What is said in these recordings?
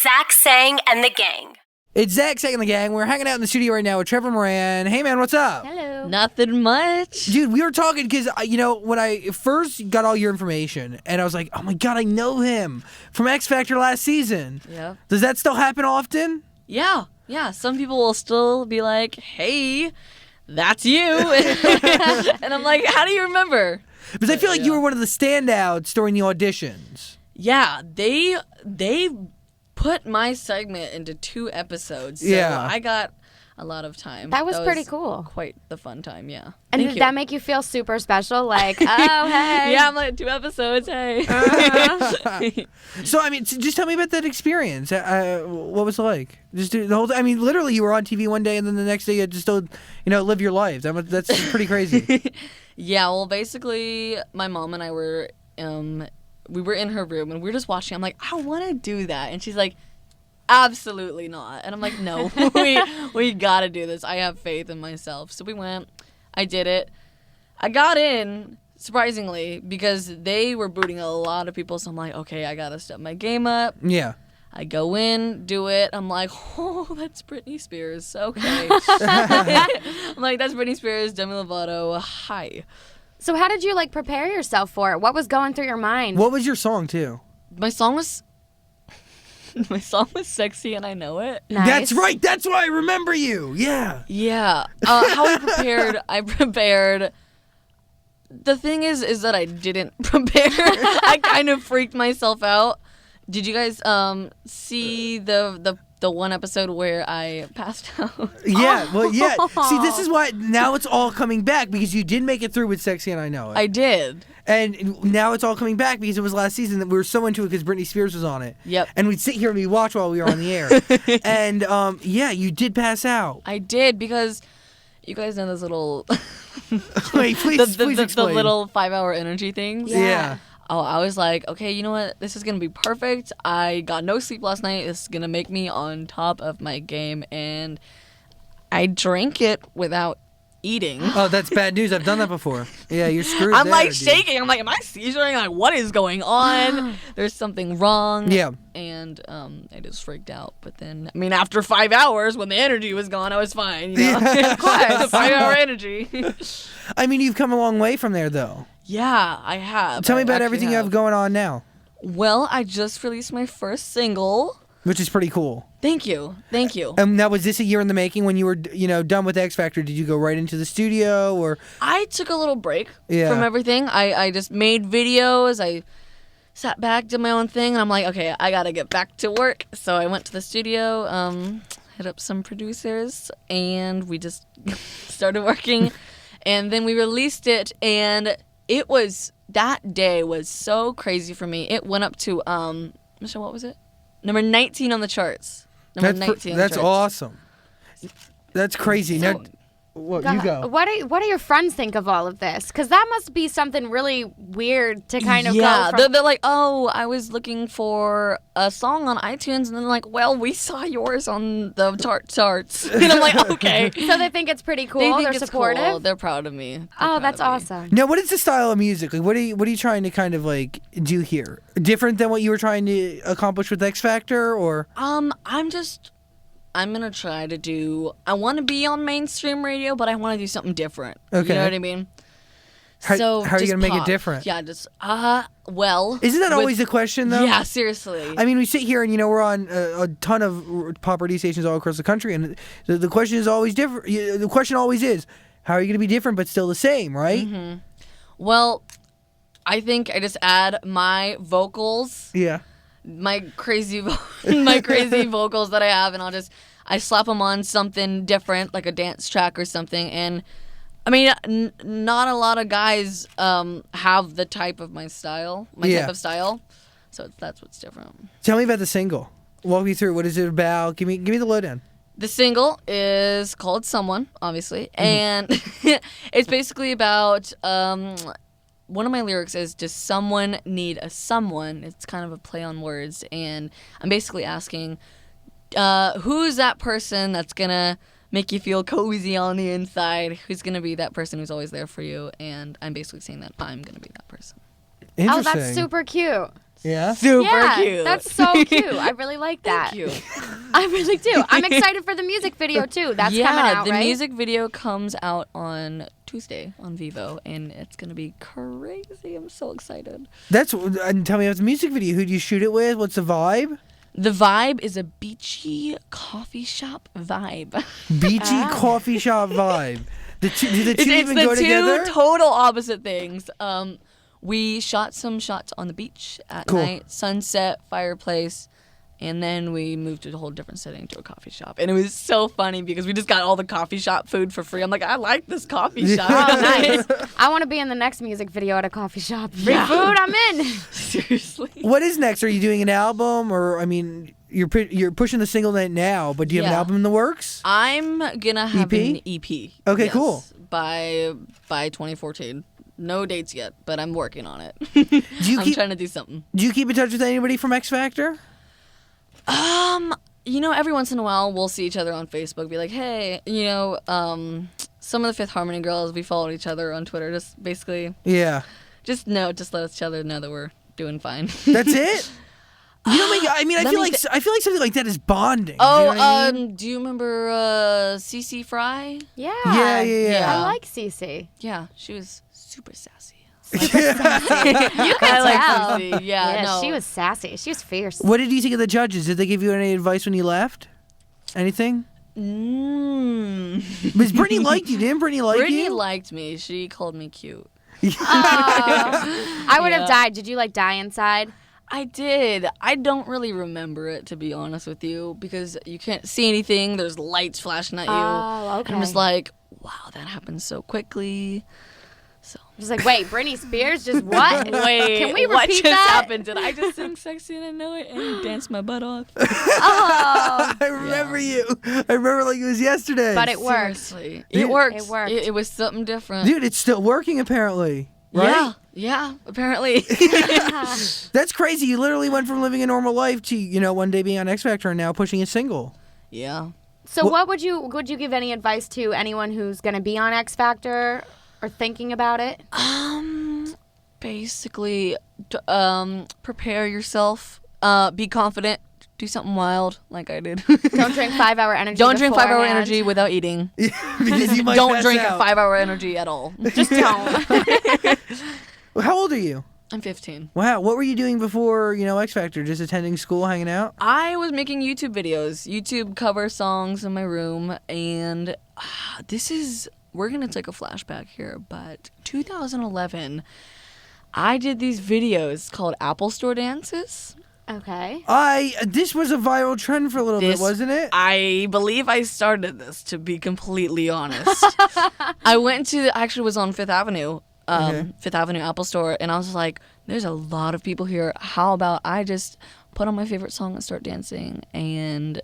Zach Sang and the gang. It's Zach Sang and the gang. We're hanging out in the studio right now with Trevor Moran. Hey, man, what's up? Hello. Nothing much. Dude, we were talking because, when I first got all your information, and I was like, oh my God, I know him from XFactor last season. Yeah. Does that still happen often? Yeah. Some people will still be like, hey, that's you. And I'm like, how do you remember? Because I feel like you were one of the standouts during the auditions. Yeah, they put my segment into 2 episodes. So I got a lot of time. That was pretty cool. Quite the fun time, yeah. And did that make you feel super special? Like, oh, hey. Yeah, I'm like, 2 episodes, hey. So, just tell me about that experience. What was it like? Just do the whole literally, you were on TV one day, and then the next day you just still, live your life. That's pretty crazy. Yeah, well, basically, my mom and I were, we were in her room, and we were just watching. I'm like, I want to do that. And she's like, absolutely not. And I'm like, no, we got to do this. I have faith in myself. So we went. I did it. I got in, surprisingly, because they were booting a lot of people. So I'm like, okay, I got to step my game up. Yeah. I go in, do it. I'm like, oh, that's Britney Spears. Okay. I'm like, that's Britney Spears, Demi Lovato. Hi. So how did you, prepare yourself for it? What was going through your mind? What was your song, too? My song was Sexy and I Know It. Nice. That's right. That's why I remember you. Yeah. Yeah. How I prepared. The thing is that I didn't prepare. I kind of freaked myself out. Did you guys see the one episode where I passed out? Yeah, well, yeah. See, this is why now it's all coming back, because you did make it through with Sexy and I Know It. I did. And now it's all coming back because it was last season that we were so into it because Britney Spears was on it. Yep. And we'd sit here and we'd watch while we were on the air. And, you did pass out. I did, because you guys know those little... Wait, please explain. The little 5-hour energy things. Yeah. Oh, I was like, okay, you know what? This is going to be perfect. I got no sleep last night. This is going to make me on top of my game. And I drank it without eating. Oh, that's bad news. I've done that before. Yeah, you're screwed. I'm there, like dude. shaking. I'm like, am I seizuring? Like, what is going on? There's something wrong. Yeah. And I just freaked out. But then, after 5 hours, when the energy was gone, I was fine. Yeah. Of course, the 5-hour energy. You've come a long way from there, though. Yeah, I have. Tell me I about actually everything you have going on now. Well, I just released my first single. Which is pretty cool. Thank you. Now, was this a year in the making when you were, done with X Factor? Did you go right into the studio, or? I took a little break from everything. I just made videos. I sat back, did my own thing, and I'm like, okay, I gotta get back to work. So I went to the studio, hit up some producers, and we just started working. And then we released it, and that day was so crazy for me. It went up to, Michelle, what was it? Number 19 on the charts. That's awesome. That's crazy. So, now, you go. What do your friends think of all of this? Because that must be something really weird to kind of go yeah, from. they're like, oh, I was looking for a song on iTunes, and then like, well, we saw yours on the charts. And I'm like, okay. So they think it's pretty cool. They think They're it's supportive. Cool. They're proud of me. That's awesome. Now, what is the style of music? Like, what are you trying to kind of do here? Different than what you were trying to accomplish with X Factor, or? I'm going to try to do... I want to be on mainstream radio, but I want to do something different. Okay. You know what I mean? How are you going to make it different? Yeah, well... Isn't that always the question, though? Yeah, seriously. We sit here and, we're on a ton of pop radio stations all across the country, and the question is always different. The question always is, how are you going to be different but still the same, right? Mm-hmm. Well, I think I just add my vocals... Yeah. My crazy vocals that I have, and I slap them on something different, like a dance track or something. And not a lot of guys have the type of my style, type of style. So that's what's different. Tell me about the single. Walk me through. What is it about? Give me the lowdown. The single is called Someone, obviously, and it's basically about. One of my lyrics is, does someone need a someone? It's kind of a play on words. And I'm basically asking, who's that person that's going to make you feel cozy on the inside? Who's going to be that person who's always there for you? And I'm basically saying that I'm going to be that person. Oh, that's super cute. Yeah. Super cute. That's so cute. I really like that. Thank you. I really do. I'm excited for the music video too. That's coming out, the right? music video comes out on Tuesday on Vivo, and it's gonna be crazy. I'm so excited. And tell me about the music video. Who do you shoot it with? What's the vibe? The vibe is a beachy coffee shop vibe. Beachy coffee shop vibe. Do the two even go together? It's the two total opposite things. We shot some shots on the beach at night, sunset, fireplace, and then we moved to a whole different setting to a coffee shop. And it was so funny because we just got all the coffee shop food for free. I'm like, I like this coffee shop. Oh, nice. I want to be in the next music video at a coffee shop. Free food, I'm in. Seriously. What is next? Are you doing an album, or I mean, you're pushing the single now, but do you have an album in the works? I'm gonna have an EP. Okay, cool. By 2014. No dates yet, but I'm working on it. I'm trying to do something. Do you keep in touch with anybody from X Factor? Every once in a while we'll see each other on Facebook, be like, hey, some of the Fifth Harmony girls, we followed each other on Twitter, just basically. Yeah. Just let each other know that we're doing fine. That's it? You know, I feel like something like that is bonding. Oh, you know what I mean? do you remember Cece Fry? Yeah. Yeah. I like Cece. Yeah, she was super sassy. You can tell. Cece. Yeah, no. She was sassy. She was fierce. What did you think of the judges? Did they give you any advice when you left? Anything? Because Brittany liked you. Didn't Brittany like you? Brittany liked me. She called me cute. I would have died. Did you die inside? I did. I don't really remember it, to be honest with you, because you can't see anything. There's lights flashing at you. Oh, okay. And I'm just like, wow, that happened so quickly. So just like, wait, Britney Spears just what? Wait, can we what repeat just that? happened? Did I just sing sexy and I know it and dance my butt off? Oh, I remember you. I remember like it was yesterday. but it worked. Seriously. It worked. It worked. It was something different. Dude, it's still working apparently. Right? Yeah, apparently. That's crazy. You literally went from living a normal life to, one day being on X Factor and now pushing a single. Yeah. So what would you give any advice to anyone who's going to be on X Factor or thinking about it? Basically, prepare yourself. Be confident. Do something wild, like I did. Don't drink 5-hour energy. Don't drink 5-hour beforehand. energy without eating. Because you might Don't pass drink out. 5-hour energy at all. Just don't. Well, how old are you? I'm 15. Wow. What were you doing before, X Factor? Just attending school, hanging out? I was making YouTube videos, YouTube cover songs in my room, and we're going to take a flashback here, but 2011, I did these videos called Apple Store Dances. Okay. This was a viral trend for a little bit, wasn't it? I believe I started this, to be completely honest. I actually was on Fifth Avenue. Fifth Avenue Apple Store, and I was like, there's a lot of people here. How about I just put on my favorite song and start dancing? And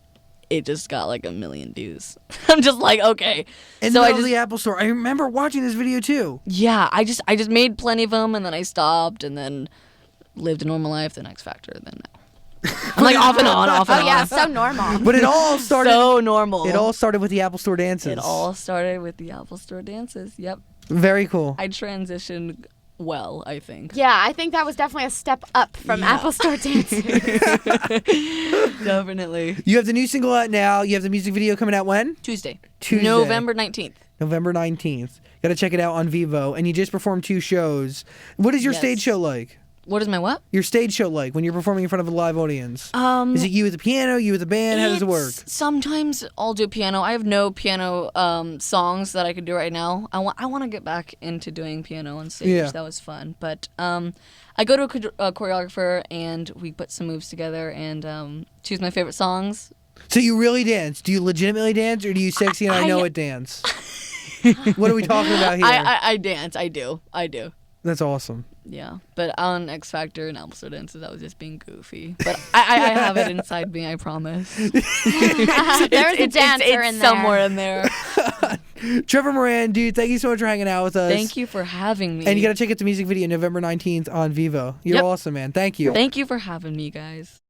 it just got like 1 million views. I'm just like, okay. In the middle of the Apple Store. I remember watching this video too. Yeah, I just made plenty of them, and then I stopped, and then lived a normal life, then X Factor, then now. I'm like off and on. Oh yeah, so normal. But it all started. So normal. It all started with the Apple Store dances. It all started with the Apple Store dances. Yep. Very cool. I transitioned well, I think. Yeah, I think that was definitely a step up from Apple Store dancing. Definitely. You have the new single out now. You have the music video coming out when? Tuesday. Tuesday. November 19th. November 19th. Got to check it out on Vivo. And you just performed 2 shows. What is your stage show like? What is my what? Your stage show like when you're performing in front of a live audience? Is it you with the piano, you with the band? How does it work? Sometimes I'll do piano. I have no piano songs that I could do right now. I want to get back into doing piano on stage. Yeah. That was fun. But I go to a choreographer and we put some moves together and choose my favorite songs. So you really dance? Do you legitimately dance, or do you sexy and I know it dance? What are we talking about here? I dance. I do. That's awesome. Yeah, but on X Factor and Apple Store Dances, I was just being goofy. But I have it inside me, I promise. There's a dancer in there. Somewhere in there. Trevor Moran, dude, thank you so much for hanging out with us. Thank you for having me. And you got to check out the music video November 19th on Vivo. You're awesome, man. Thank you. Thank you for having me, guys.